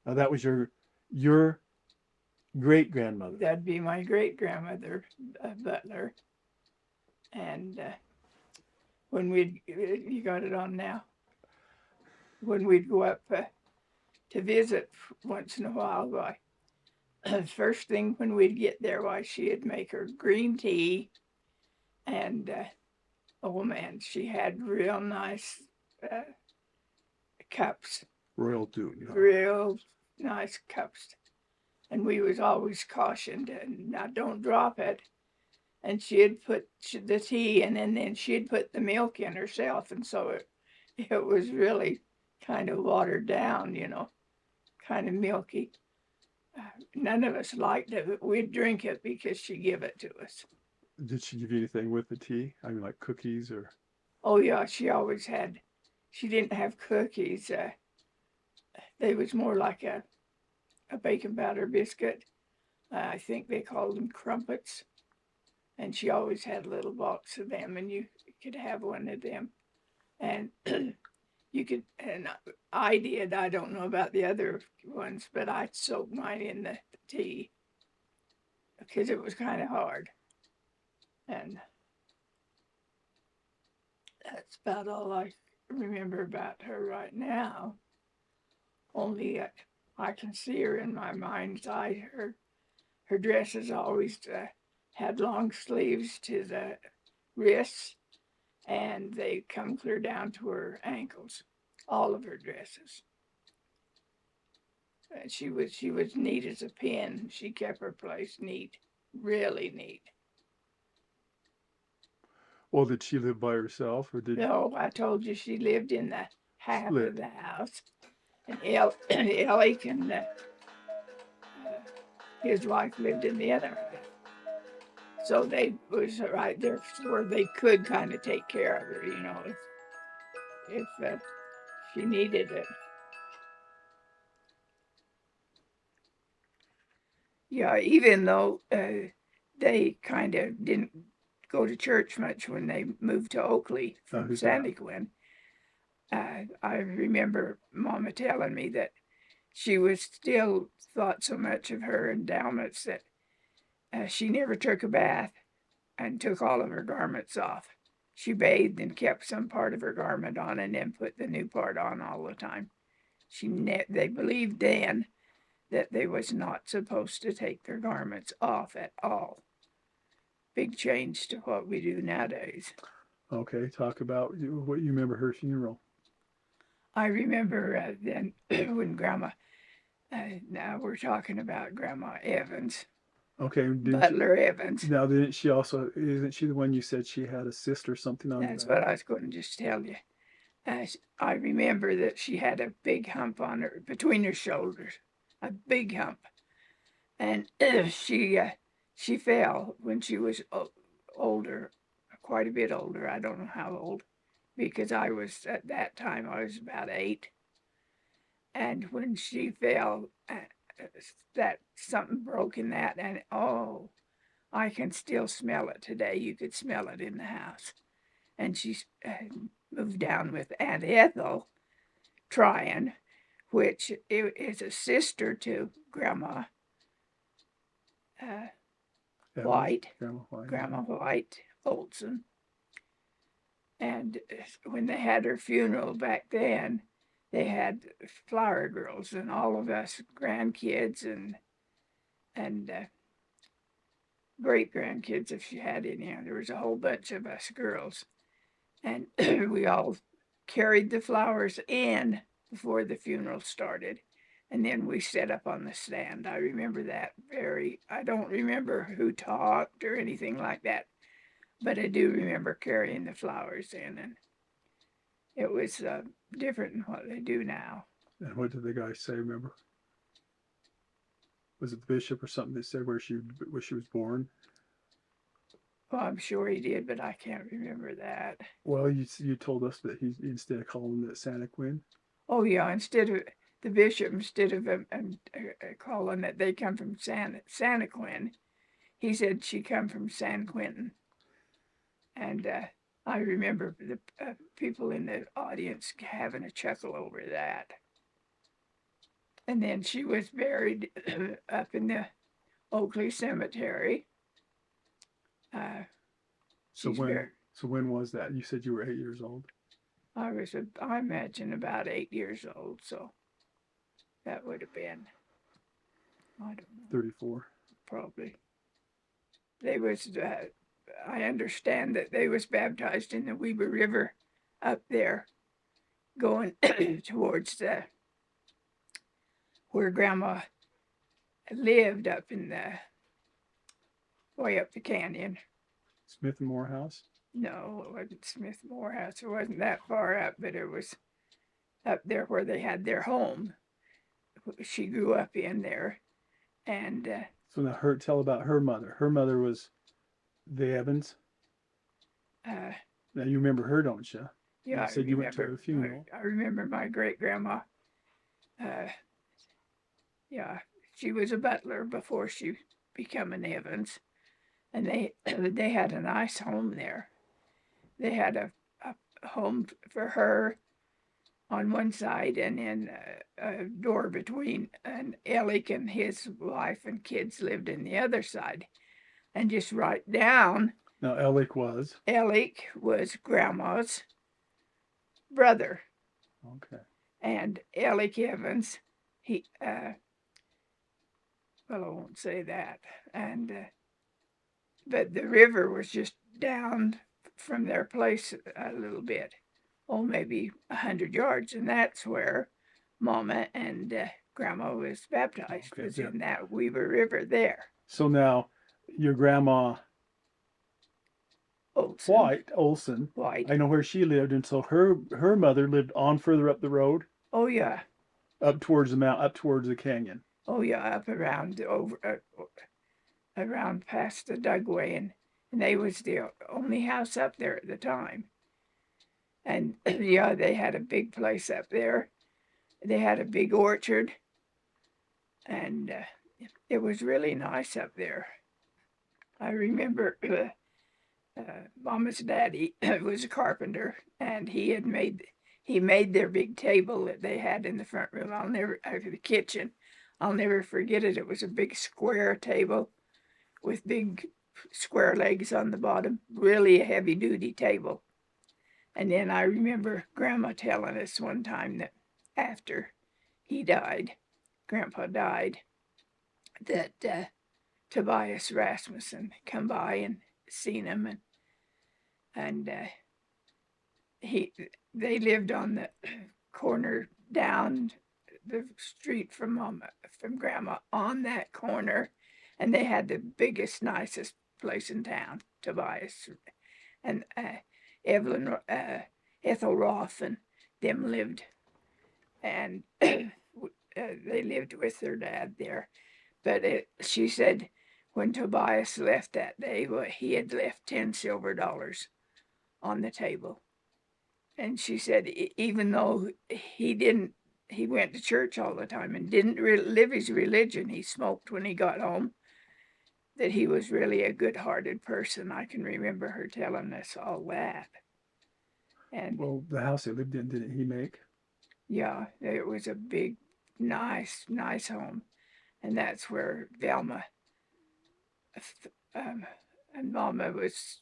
That was your great grandmother. That'd be my great grandmother, Butler. And when you got it on now, when we'd go up to visit once in a while, why, first thing when we'd get there, why, she'd make her green tea. And oh man, she had real nice uh, cups, Royal Doon, yeah. real nice cups. And we was always cautioned, now don't drop it. And she'd put the tea in, and then she'd put the milk in herself, and so it was really kind of watered down, kind of milky. None of us liked it, but we'd drink it because she gave it to us. Did she give you anything with the tea? I mean, like cookies or? Oh yeah, she always had. She didn't have cookies. They was more like a bacon powder biscuit. I think they called them crumpets, and she always had a little box of them, and you could have one of them. And you could, and I did. I don't know about the other ones, but I soaked mine in the tea because it was kind of hard. And that's about all I remember about her right now. Only I can see her in my mind's eye. Her dresses always had long sleeves to the wrists, and they come clear down to her ankles. All of her dresses. She was neat as a pin. She kept her place neat, really neat. Well, did she live by herself or did No, I told you she lived in the half of split? the house, and Ellie and his wife lived in the other half. So they was right there where they could kind of take care of her, if she needed it. Yeah, even though they kind of didn't go to church much when they moved to Oakley from Who's that? Santaquin. I remember Mama telling me that she was still thought so much of her endowments that she never took a bath and took all of her garments off. She bathed and kept some part of her garment on and then put the new part on all the time. They believed then that they was not supposed to take their garments off at all. Big change to what we do nowadays. Okay, talk about what you remember her funeral. I remember then when Grandma, now we're talking about Grandma Evans, Okay, didn't she? Butler Evans. Now, didn't she also? Isn't she the one you said she had a cyst or something on her That's back? what I was going to just tell you. I remember that she had a big hump on her, between her shoulders, a big hump. And she fell when she was older, quite a bit older. I don't know how old, because I was at that time I was about 8, and when she fell, that something broke in that, and oh, I can still smell it today. You could smell it in the house, and she moved down with Aunt Ethel Tryon, which is a sister to uh, Evans, White, Grandma White. Grandma White Olson. And when they had her funeral back then, they had flower girls and all of us grandkids and great grandkids if she had any. There was a whole bunch of us girls, and we all carried the flowers in before the funeral started. And then we set up on the stand. I remember that very. I don't remember who talked or anything like that, but I do remember carrying the flowers in, and it was different than what they do now. And what did the guy say? Remember? Was it the bishop or something that said where she was born? Well, I'm sure he did, but I can't remember that. Well, you told us that he instead of calling it Santa Quinn. Oh yeah, instead of the bishop, instead of calling that they come from Santa Quinn, he said she come from San Quentin, and I remember the people in the audience having a chuckle over that. and then she was buried up in the Oakley Cemetery. So She's buried. when was that? You said you were 8 years old. I imagine about 8 years old, so that would have been, I don't know, 34. probably. They was, I understand that they was baptized in the Weber River up there, going towards the where Grandma lived up in the way up the canyon. Smith and Moore House. No, it wasn't Smith Moore House. It wasn't that far up, but it was up there where they had their home. She grew up in there, and So now tell about her mother. Her mother was the Evans. uh, Now you remember her, don't you? yeah, You said you went to her funeral. I remember my great grandma. Uh, yeah, she was a butler before she became an Evans, and they had a nice home there. They had a home for her on one side, and then a door between. And Alec and his wife and kids lived in the other side. And just right down, Now Alec was. Alec was Grandma's brother, Okay. and Alec Evans, he well, I won't say that. And but the river was just down from their place a little bit, oh, maybe 100 yards, and that's where Mama and Grandma was baptized. Okay, Was there. in that Weber River there. So now your grandma Olson, Olson. White. I know where she lived, and so her mother lived on further up the road, Oh yeah, up towards the mount, up towards the canyon. oh yeah, up around around past the Dugway, and they was the only house up there at the time. And yeah, they had a big place up there. They had a big orchard, and it was really nice up there. I remember Mama's daddy was a carpenter, and he made their big table that they had in the front room. The kitchen. I'll never forget it. It was a big square table with big square legs on the bottom, really a heavy duty table. And then I remember Grandma telling us one time that after he died, Grandpa died, that Tobias Rasmussen come by and seen him, and he they lived on the corner down the street from Grandma on that corner, and they had the biggest, nicest place in town, Tobias, and Evelyn, Ethel Roth, and them lived, and they lived with their dad there. But she said when Tobias left that day, well, he had left 10 silver dollars on the table. And she said even though he went to church all the time and didn't live his religion, he smoked when he got home, that he was really a good-hearted person. I can remember her telling us all that. And Well, the house they lived in, didn't he make? yeah, it was a big, nice home. And that's where Velma and Mama was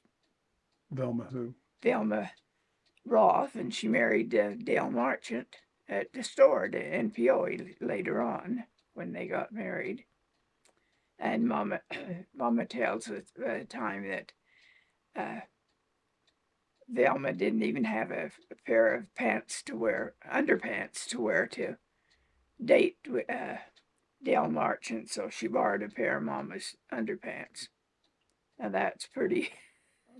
Velma who? Velma Roth, and she married Dale Marchant at the store in Peoa later on when they got married. And Mama tells us at a time that Velma didn't even have a pair of pants to wear, underpants to wear to date Dale Marchant, so she borrowed a pair of Mama's underpants. Now that's pretty.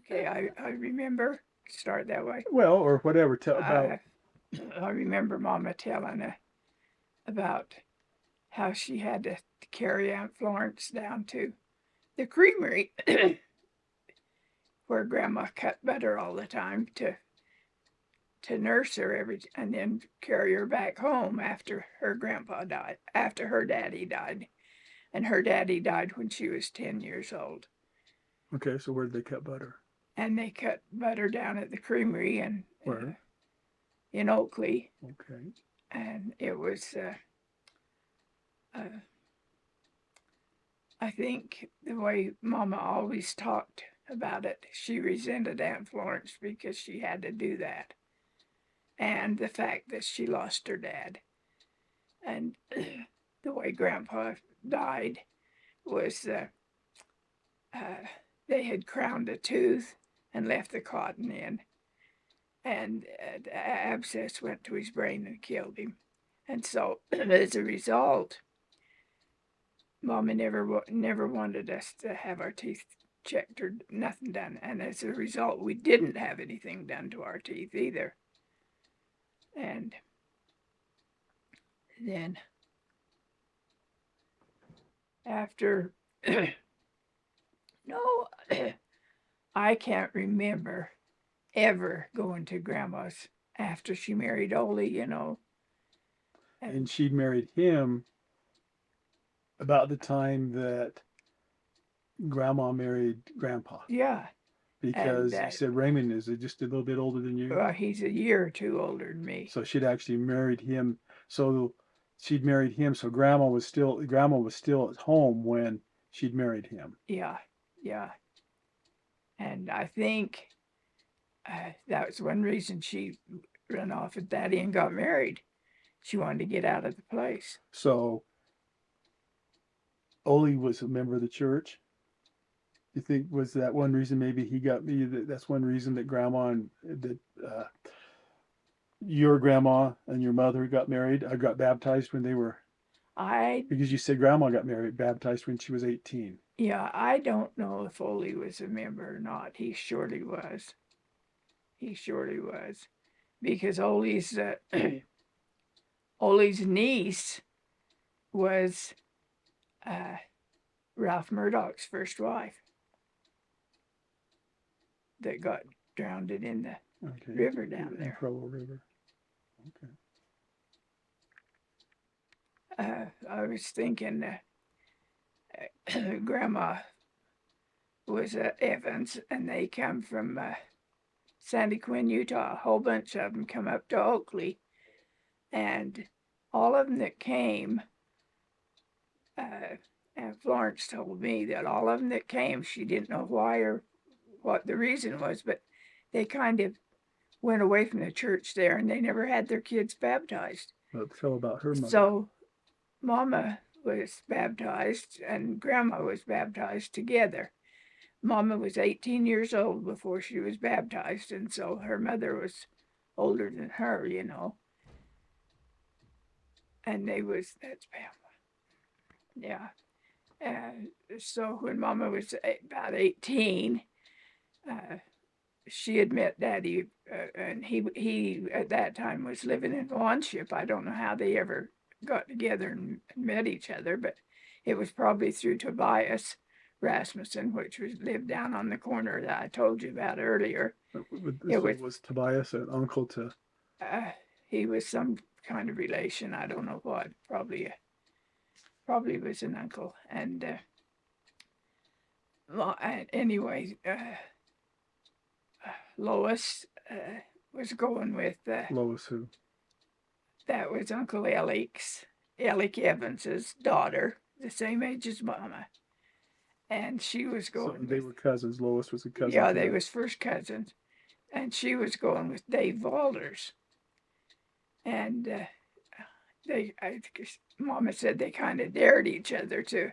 Okay, I remember. Start that way. Well, or whatever. Tell about. I remember Mama telling about how she had to carry Aunt Florence down to the creamery where Grandma cut butter all the time to nurse her and then carry her back home after her grandpa died, after her daddy died. And her daddy died when she was 10 years old. Okay, so where did they cut butter? And they cut butter down at the creamery Where? in Oakley. Okay. And it was uh, I think the way Mama always talked about it, she resented Aunt Florence because she had to do that, and the fact that she lost her dad, and the way Grandpa died was uh, they had crowned a tooth and left the cotton in, and the abscess went to his brain and killed him. And so, as a result, Mama never wanted us to have our teeth checked or nothing done. And as a result, we didn't have anything done to our teeth either. And then after, no, I can't remember ever going to Grandma's after she married Ole. And she'd married him about the time that Grandma married Grandpa, Yeah, and because you said Raymond is just a little bit older than you. he's a year or two older than me. So she'd actually married him. So she'd married him. So Grandma was still at home when she'd married him. Yeah, yeah. And I think that was one reason she ran off with Daddy and got married. She wanted to get out of the place. So Ole was a member of the church. You think was that one reason maybe he got me? That's one reason that Grandma and that your grandma and your mother got married. I got baptized when they were, I because you said Grandma got married, baptized when she was 18. Yeah, I don't know if Ole was a member or not. He surely was. He surely was, because Ole's niece was uh, Ralph Murdoch's first wife that got drowned in the Okay. river down In there. Provo River. Okay. I was thinking Grandma was Evans, and they come from Sandy Quinn, Utah. A whole bunch of them come up to Oakley, and all of them that came, and Florence told me that all of them that came, she didn't know why or what the reason was, but they kind of went away from the church there, and they never had their kids baptized. Well, tell about her mother. So Mama was baptized and Grandma was baptized together. Mama was 18 years old before she was baptized, and so her mother was older than her. And that's Pamela. Yeah. So when Mama was about 18, she had met Daddy, and he at that time was living in Wanship. I don't know how they ever got together and met each other, but it was probably through Tobias Rasmussen, which lived down on the corner that I told you about earlier. Was Tobias an uncle to? He was some kind of relation. I don't know what. Probably was an uncle. And anyway, Lois was going with Lois who? that was Uncle Alec Evans's daughter, the same age as Mama. And she was going. So they were cousins. Lois was a cousin. Yeah, they was first cousins, and she was going with Dave Walters. And Mama said they kind of dared each other to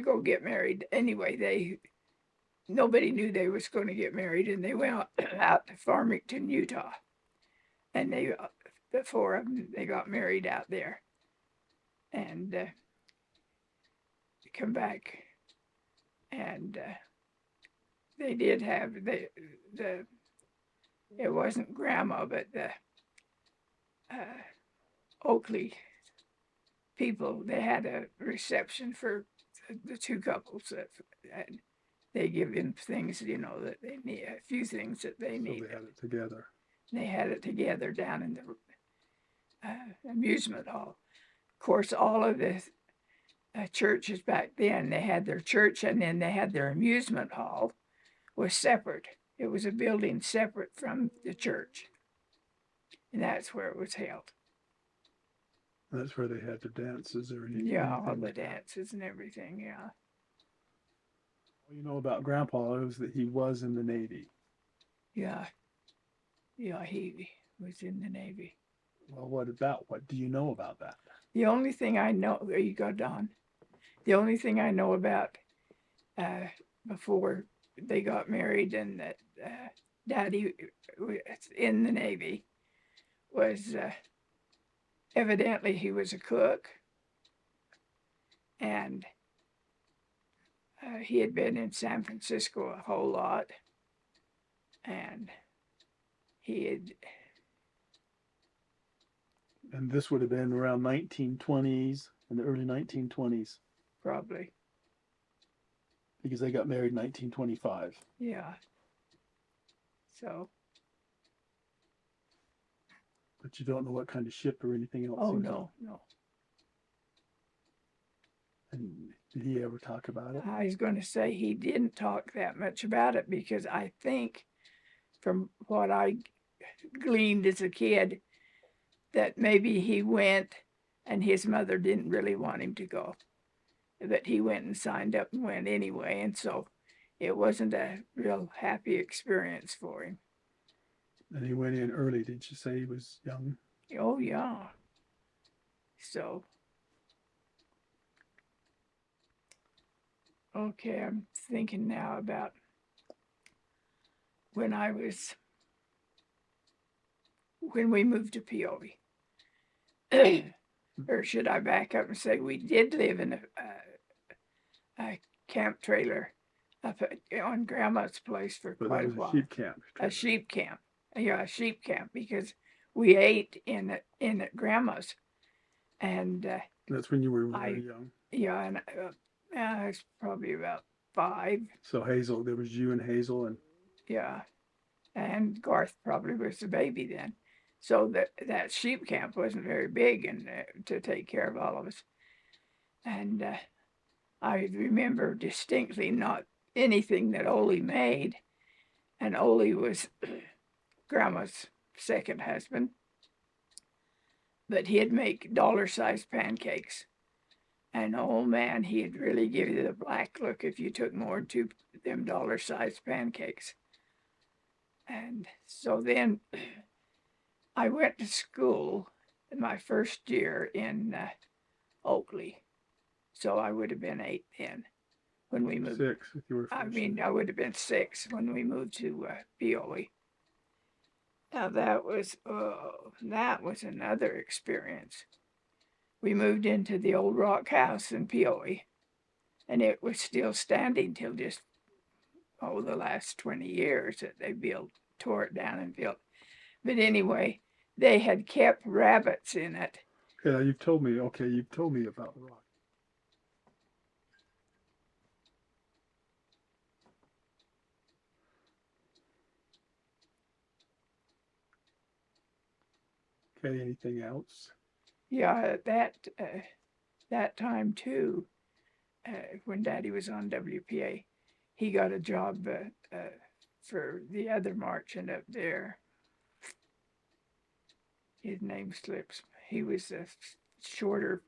go get married. Anyway, nobody knew they was going to get married, and they went out to Farmington, Utah, and the four of them, they got married out there, and come back, and they did have the it wasn't Grandma, but the Oakley people. They had a reception for the two couples, and they give them things, that they need, a few things that they need. So they had it together. They had it together down in the amusement hall. Of course, all of the churches back then, they had their church and then they had their amusement hall was separate. It was a building separate from the church. And that's where it was held. That's where they had their dances or Yeah, all anything the like that. dances and everything. Yeah, All you know about Grandpa is that he was in the Navy. yeah, yeah. He was in the Navy. Well, what do you know about that? The only thing I know, there you go, Don. The only thing I know about uh, before they got married and that Daddy was in the Navy was evidently he was a cook, and he had been in San Francisco a whole lot, and he had And this would have been around 1920s, in the early 1920s, probably, because they got married in 1925. yeah. So, But you don't know what kind of ship or anything else oh he was on. no, no. And did he ever talk about it? I was going to say he didn't talk that much about it because I think, from what I gleaned as a kid, that maybe he went and his mother didn't really want him to go, but he went and signed up and went anyway, and so it wasn't a real happy experience for him. And he went in early. Did you say he was young? Oh yeah. So okay, I'm thinking now about when I was when we moved to Peoa. Or should I back up and say we did live in a camp trailer up on Grandma's place for But quite that a was a while. sheep camp. A sheep camp. Yeah, a sheep camp because we ate in at Grandma's, and That's when you were I very young. yeah, and I was probably about 5. So Hazel, there was you and Hazel, and Yeah, and Garth probably was the baby then. So that sheep camp wasn't very big and to take care of all of us. And I remember distinctly not anything that Ole made, and Ole was Grandma's second husband, but he'd make dollar-sized pancakes. And oh man, he'd really give you the black look if you took more than 2 them dollar-sized pancakes. And so then I went to school in my first year in Oakley. So I would have been 8 then when we moved. 6 if you were I first. mean, I would have been 6 when we moved to Peoa. Now that was another experience. We moved into the old rock house in Peoa, and it was still standing till just the last 20 years that they tore it down and built. But anyway, they had kept rabbits in it. Okay, now you've told me. Okay, you've told me about the rock. Okay, anything else? Yeah, that time too, when Daddy was on WPA, he got a job for the other merchant up there. His name slips. He was a shorter,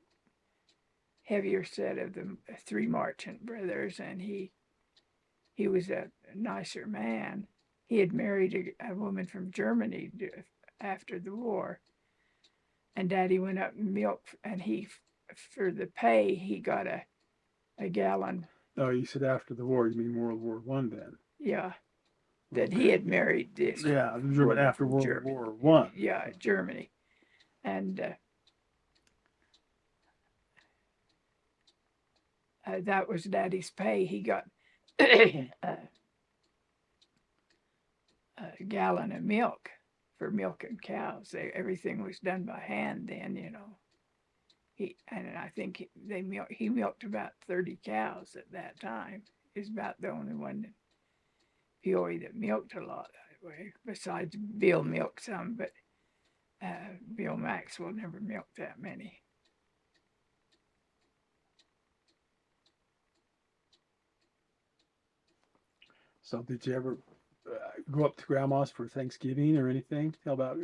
heavier set of the 3 merchant brothers, and he was a nicer man. He had married a woman from Germany after the war, and Daddy went up and milked, and for the pay, he got a gallon. Oh, you said after the war. You mean World War I then? Yeah, that he Okay. had married this Yeah, German woman after from World Germany. War One. Yeah, Germany, and that was Daddy's pay. He got a gallon of milk for milking cows. Everything was done by hand then. And I think he milked about 30 cows at that time. He's about the only one in Peoria that milked a lot that way. Besides Bill milked some, but Bill Maxwell never milked that many. So, did you ever go up to Grandma's for Thanksgiving or anything? How about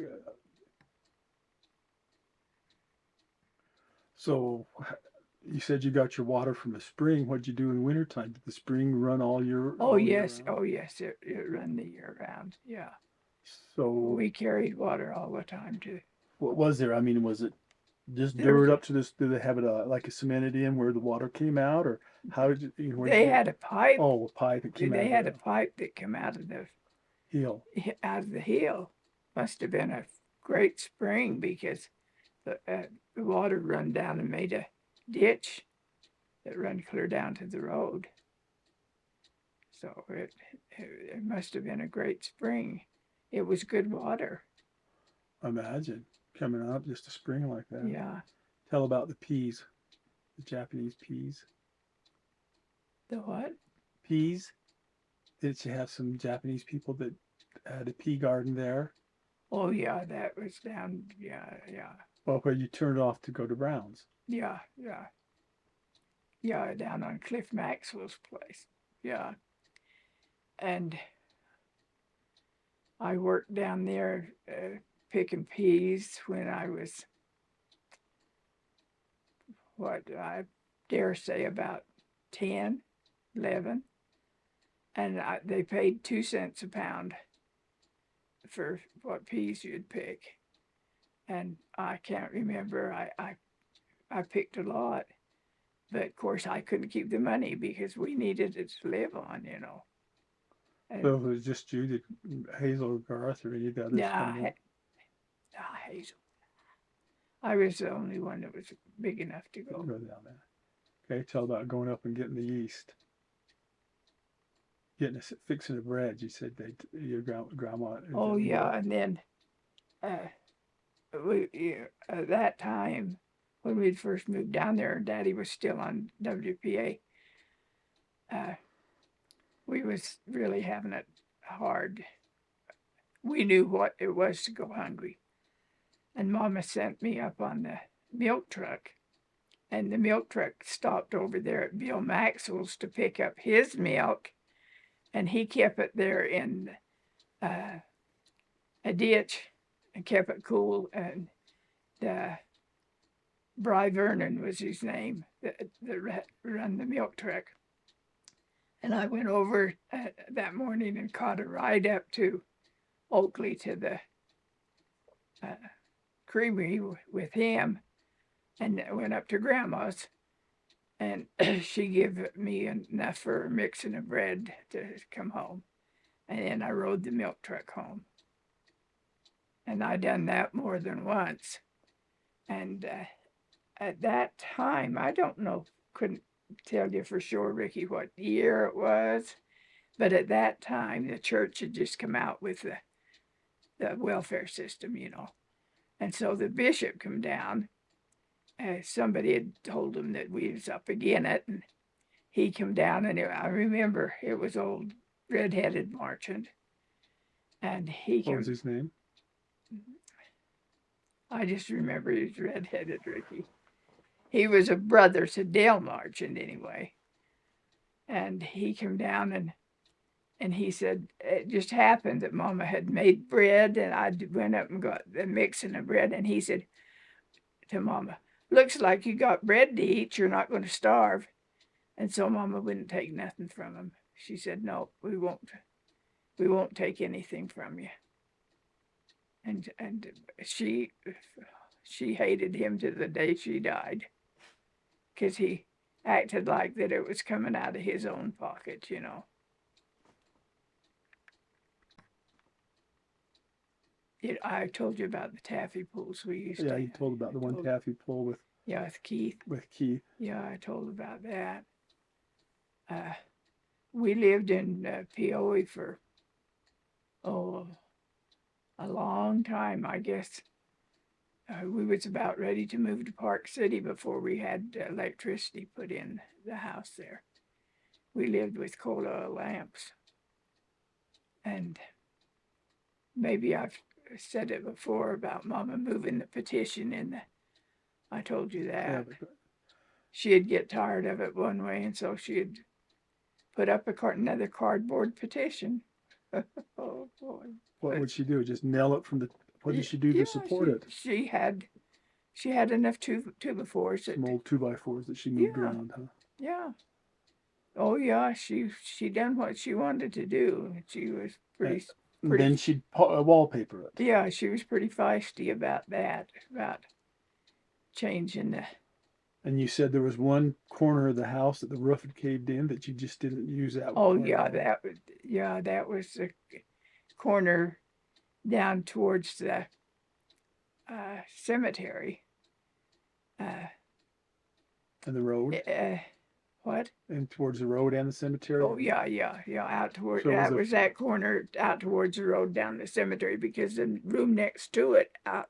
So you said you got your water from a spring. What'd you do in wintertime? Did the spring run all year round? Oh yes, it run the year round. Yeah, So we carried water all the time too. what was there? I mean, was it just There's dirt up to this? Did they have it like a cemented in where the water came out, or how did where did they you get? had a pipe. Oh, a pipe that came out They of had a the pipe that came out of the hill. hill. Must have been a great spring because the water run down and made a ditch that run clear down to the road. So it must have been a great spring. It was good water. Imagine coming up just a spring like that. Yeah. Tell about the peas, the Japanese peas. The what? Peas. Did you have some Japanese people that had a pea garden there? Oh yeah, that was down. Yeah, yeah, Well, where you turned off to go to Brown's. yeah, yeah, yeah. Down on Cliff Maxwell's place. Yeah, and I worked down there picking peas when I was what I dare say about 10, 11, and they paid 2 cents a pound for what peas you'd pick. And I can't remember. I picked a lot, but of course I couldn't keep the money because we needed it to live on, you know. So And it was just you, did Hazel or Garth or any of the others come nah, down? Hazel. I was the only one that was big enough to Go go. down there. Okay, tell about going up and getting the yeast. Fixing the bread. You said your grandma. Is Oh that yeah, more? and then at that time when we'd first moved down there, and Daddy was still on WPA. Uh, we was really having it hard. We knew what it was to go hungry, and Mama sent me up on the milk truck, and the milk truck stopped over there at Bill Maxwell's to pick up his milk, and he kept it there in uh, a ditch and kept it cool. And Bry Vernon was his name that run the milk truck. And I went over that morning and caught a ride up to Oakley to the uh, creamery with him, and went up to Grandma's, and she gave me enough for mixing of bread to come home, and then I rode the milk truck home, and I done that more than once, and at that time I don't know, couldn't tell you for sure, Ricky, what year it was, but at that time the church had just come out with the welfare system, you know, and so the bishop come down. Somebody had told him that we was up again it, and he come down, and I remember it was old red-headed merchant, and he What was came. his name? I just remember he was red-headed, Ricky. He was a brother to Dale Marchant anyway, and he came down and he said it just happened that Mama had made bread, and I went up and got the mixing of bread, and he said to Mama, "Looks like you got bread to eat. You're not going to starve." And so Mama wouldn't take nothing from him. She said, "No, we won't. We won't take anything from you." And she hated him to the day she died, because he acted like that it was coming out of his own pocket, you know. I told you about the taffy pools we used Yeah, to. you told about the one Told, taffy pull yeah, with Keith. with Keith. Yeah, I told about that. Uh, we lived in Peoa for oh a long time, I guess. We was about ready to move to Park City before we had electricity put in the house there. We lived with coal oil lamps, and maybe I've said it before about Mama moving the petition in the. I told you Yeah, that. but She'd get tired of it one way, and so she'd put up another cardboard petition. Oh boy! what But would she do? Just nail it from the? What did she do to yeah, support it? she had She had enough two before Some that. old 2x4s that she moved Yeah, around, huh? yeah. Oh yeah, she done what she wanted to do. She was And pretty. then she'd wallpaper it. Yeah, she was pretty feisty about that, about changing the. And you said there was one corner of the house that the roof had caved in that you just didn't use that Oh part at yeah, all. that was the corner down towards the cemetery. Uh, And the road, uh, what? and towards the road and the cemetery. Oh yeah. Out toward So it was that a was that corner out towards the road down the cemetery because the room next to it out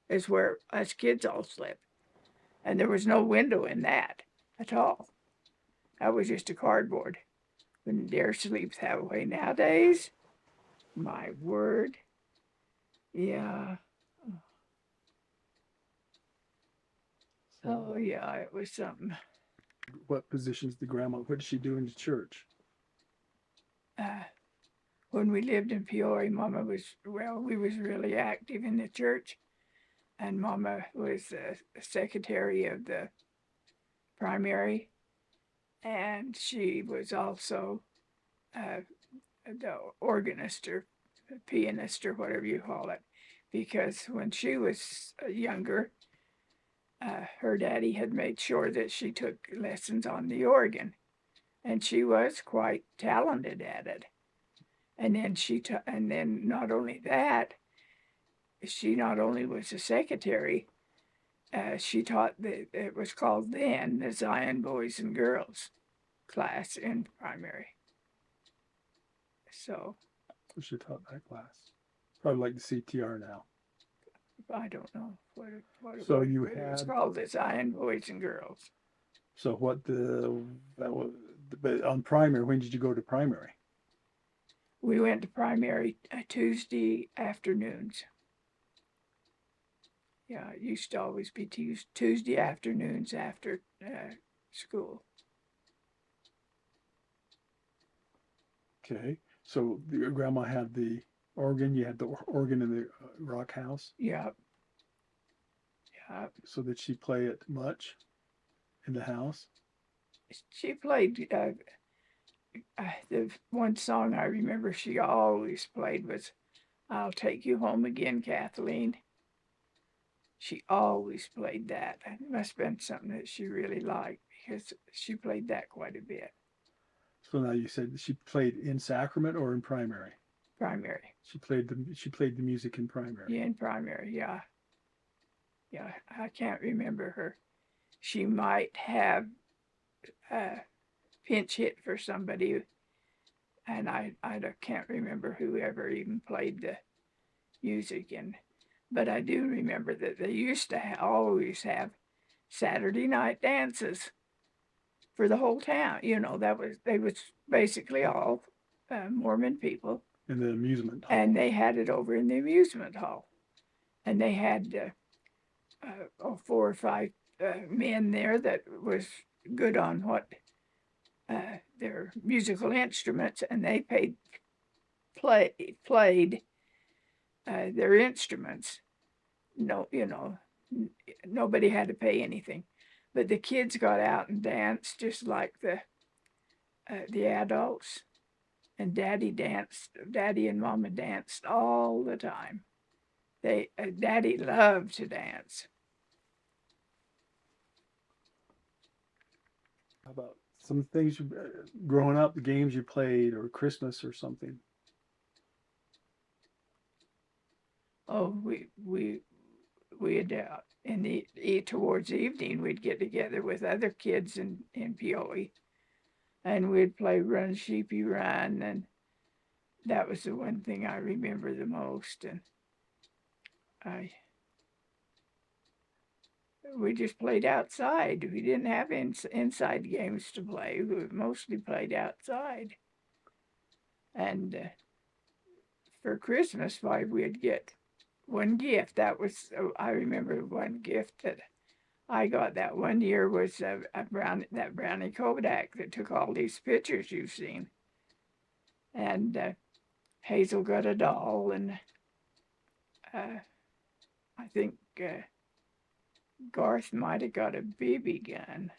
is where us kids all slept, and there was no window in that at all. That was just a cardboard. Wouldn't dare sleep that way nowadays. My word. Yeah. so Oh yeah, it was something. what positions did grandma? What did she do in the church? Uh, when we lived in Peoria, Mama was we was really active in the church, and Mama was secretary of the primary, and she was also uh, the organist or pianist or whatever you call it, because when she was younger, her daddy had made sure that she took lessons on the organ, and she was quite talented at it. And then and then not only that, she not only was a secretary, she taught it was called then the Zion Boys and Girls class in primary. So So she taught that class. Probably like the CTR now. I don't know what it So was, you but it was had called the Zion Boys and Girls. so what the that was but on primary. When did you go to primary? We went to primary Tuesday afternoons. Yeah, it used to always be Tuesday afternoons after school. Okay. So your grandma had the organ. You had the organ in the rock house. Yeah, yeah. So did she play it much in the house? She played the one song I remember she always played was "I'll Take You Home Again, Kathleen." She always played that. It must have been something that she really liked because she played that quite a bit. So now you said she played in sacrament or in primary. Primary. She played the music in primary. Yeah, in primary. Yeah. Yeah. I can't remember her. She might have pinch hit for somebody, and I can't remember whoever even played the music. But I do remember that they used to always have Saturday night dances for the whole town. You know, they was basically all Mormon people, In the amusement hall. and they had it over in the amusement hall, and they had 4 or 5 men there that was good on what their musical instruments, and they played their instruments. No, nobody had to pay anything, but the kids got out and danced just like the adults, and Daddy and Mama danced all the time. Daddy loved to dance. How about some things growing up, the games you played, or Christmas or something? Oh, we'd in the towards evening we'd get together with other kids in Peoa, and we'd play Run Sheepy Run, and that was the one thing I remember the most. And I we just played outside. We didn't have inside games to play. We mostly played outside. And for Christmas, why we'd get one gift. That was I remember one gift that I got that one year was that brownie Kodak that took all these pictures you've seen. And Hazel got a doll, and I think Garth might have got a BB gun.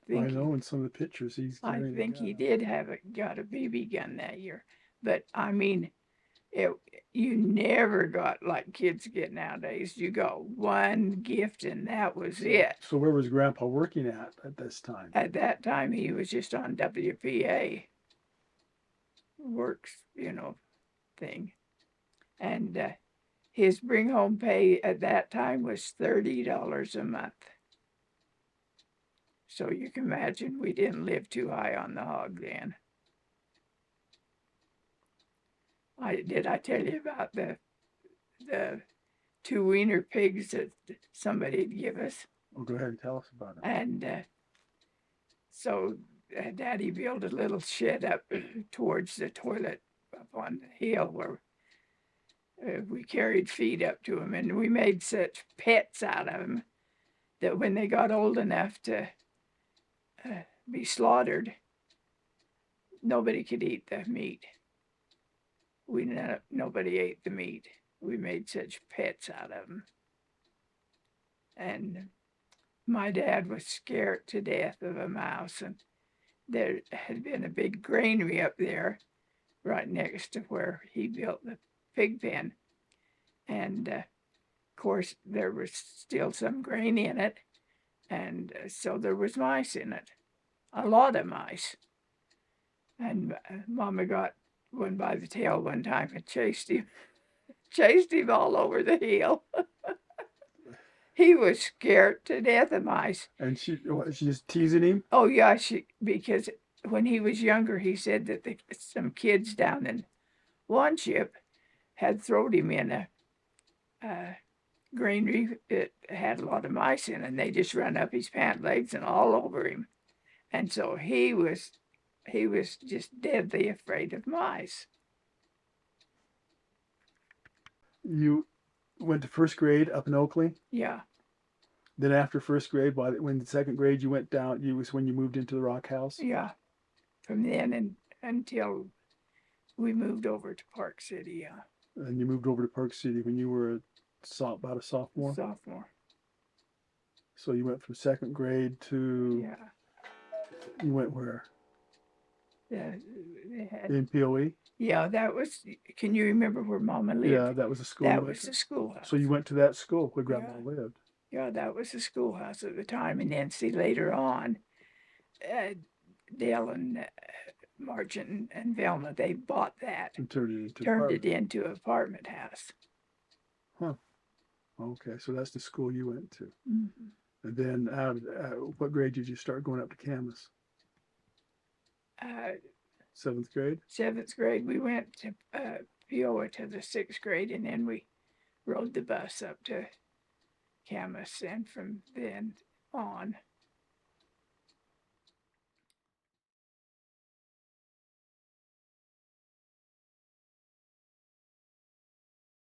I know in some of the pictures he's I carrying a think he gun. did got a BB gun that year. But I mean, it you never got like kids get nowadays. You got one gift and that was it. So where was Grandpa working at this time? At that time, he was just on WPA works, thing, and his bring home pay at that time was $30 a month. So you can imagine we didn't live too high on the hog then. I tell you about the two wiener pigs that somebody'd give us? Oh, go ahead and tell us about it. And so Daddy built a little shed up towards the toilet up on the hill where we carried feed up to them, and we made such pets out of them that when they got old enough to be slaughtered, nobody could eat the meat. Nobody ate the meat. We made such pets out of them. And my dad was scared to death of a mouse, and there had been a big granary up there right next to where he built the pig pen. And of course, there was still some grain in it, and so there was mice in it, a lot of mice. And Mama got one by the tail one time and chased him all over the hill. He was scared to death of mice. And she just teasing him? Oh yeah, because when he was younger, he said that some kids down in one ship had thrown him in a granary that had a lot of mice in it, and they just run up his pant legs and all over him. And so he was just deadly afraid of mice. You went to first grade up in Oakley. Yeah. Then after first grade, when the second grade you went down, was when you moved into the Rock House. Yeah. From then and until we moved over to Park City. Yeah. And you moved over to Park City when you were about a sophomore. Sophomore. So you went from second grade to. Yeah. You went where? They had. In Peoa. Yeah, that was. Can you remember where Mama lived? Yeah, that was the school. That was the schoolhouse. So you went to that school where Grandma lived. Yeah, that was the schoolhouse at the time. And then see later on, Dale and Margin and Velma, they bought that and turned it into an apartment house. Huh. Okay, so that's the school you went to. Mm-hmm. And then what grade did you start going up to Camas? Seventh grade? Seventh grade. We went to Peoa to the sixth grade, and then we rode the bus up to Camas, and from then on,